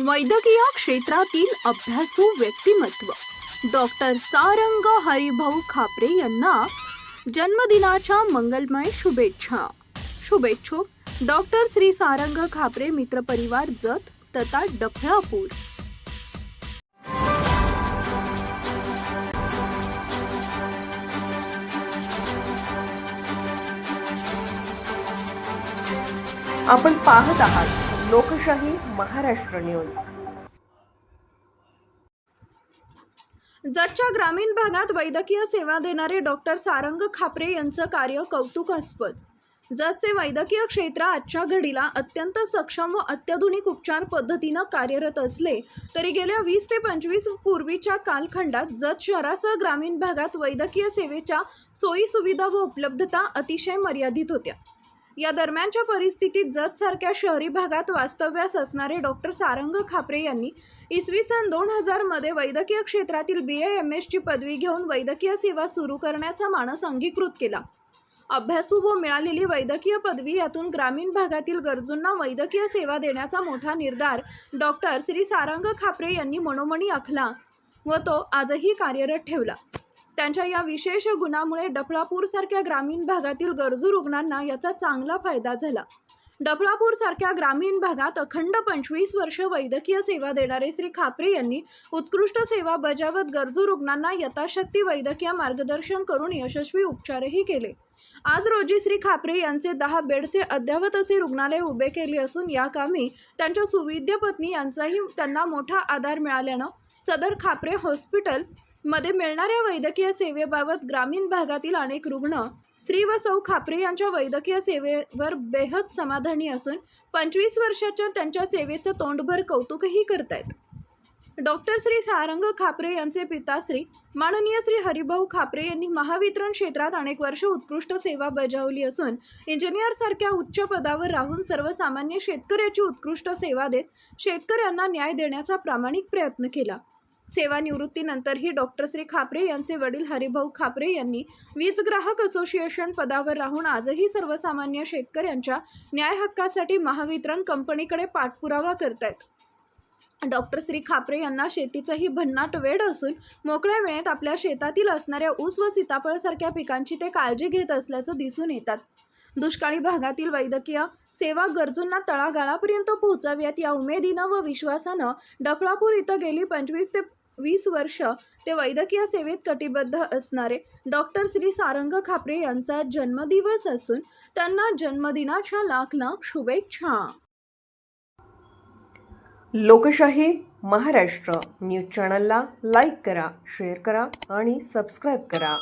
वैद्यकीय क्षेत्रातील अभ्यासू व्यक्तिमत्व डॉक्टर सारंग हरिभाऊ खापरे यांना जन्मदिनाच्या मंगलमय शुभेच्छा. शुभेच्छुक डॉक्टर श्री सारंग खापरे मित्रपरिवार जत तथा डफळापूर. आपण पाहत आहात लोकशाही महाराष्ट्र न्यूज. जतच्या ग्रामीण भागात वैद्यकीय सेवा देणारे डॉक्टर सारंग खापरे यांचं कार्य कौतुकास्पद. जतचे वैद्यकीय क्षेत्र आजच्या घडीला अत्यंत सक्षम व अत्याधुनिक उपचार पद्धतीनं कार्यरत असले तरी गेल्या 20 ते 25 पूर्वीच्या कालखंडात जत शहरासह ग्रामीण भागात वैद्यकीय सेवेच्या सोयी सुविधा व उपलब्धता अतिशय मर्यादित होत्या. या दरम्यानच्या परिस्थितीत जत सारख्या शहरी भागात वास्तव्यास असणारे डॉक्टर सारंग खापरे यांनी इसवी सन 2000 मध्ये वैद्यकीय क्षेत्रातील BAMS ची पदवी घेऊन वैद्यकीय सेवा सुरू करण्याचा मानस अंगीकृत केला. अभ्यासू व मिळालेली वैद्यकीय पदवी यातून ग्रामीण भागातील गरजूंना वैद्यकीय सेवा देण्याचा मोठा निर्धार डॉक्टर श्री सारंग खापरे यांनी मनोमनी आखला व तो आजही कार्यरत ठेवला. त्यांच्या या विशेष गुणामुळे डफळापूर सारख्या ग्रामीण भागातील गरजू रुग्णांना याचा चांगला फायदा झाला. डफळापूर सारख्या ग्रामीण भागात अखंड 25 वर्ष वैद्यकीय सेवा देणारे श्री खापरे यांनी उत्कृष्ट सेवा बजावत गरजू रुग्णांना यथाशक्ती वैद्यकीय मार्गदर्शन करून यशस्वी उपचारही केले. आज रोजी श्री खापरे यांचे 10 बेडचे अद्ययावत असे रुग्णालय उभे केले असून या कामी त्यांच्या सुविद्य पत्नी यांचाही त्यांना मोठा आधार मिळाल्यानं सदर खापरे हॉस्पिटल मध्ये मिळणाऱ्या वैद्यकीय सेवेबाबत ग्रामीण भागातील अनेक रुग्ण श्री व सौ खापरे यांच्या वैद्यकीय सेवेवर बेहद समाधानी असून 25 वर्षाच्या त्यांच्या सेवेचं तोंडभर कौतुकही करतायत. डॉक्टर श्री सारंग खापरे यांचे पिताश्री माननीय श्री हरिभाऊ खापरे यांनी महावितरण क्षेत्रात अनेक वर्ष उत्कृष्ट सेवा बजावली असून इंजिनियर सारख्या उच्च पदावर राहून सर्वसामान्य शेतकऱ्याची उत्कृष्ट सेवा देत शेतकऱ्यांना न्याय देण्याचा प्रामाणिक प्रयत्न केला. सेवानिवृत्तीनंतरही डॉक्टर श्री खापरे यांचे वडील हरिभाऊ खापरे यांनी वीज ग्राहक असोसिएशन पदावर राहून आजही सर्वसामान्य शेतकऱ्यांच्या न्याय हक्कासाठी महावितरण कंपनीकडे पाठपुरावा करतायत. डॉक्टर श्री खापरे यांना शेतीचाही भन्नाट वेड असून मोकळ्या वेळेत आपल्या शेतातील असणाऱ्या ऊस व सीताफळ सारख्या पिकांची ते काळजी घेत असल्याचं दिसून येतात. दुष्काळी भागातील वैद्यकीय सेवा गरजूंना तळागाळापर्यंत पोहोचाव्यात या उमेदीनं व विश्वासानं डफळापूर इथं गेली 25 ते 20 वर्ष ते वैद्यकीय सेवेत कटिबद्ध असणारे डॉक्टर श्री सारंग खापरे यांचा जन्मदिवस असून त्यांना जन्मदिनाच्या लाख लाख शुभेच्छा. लोकशाही महाराष्ट्र न्यूज चॅनलला लाईक करा, शेअर करा आणि सबस्क्राईब करा.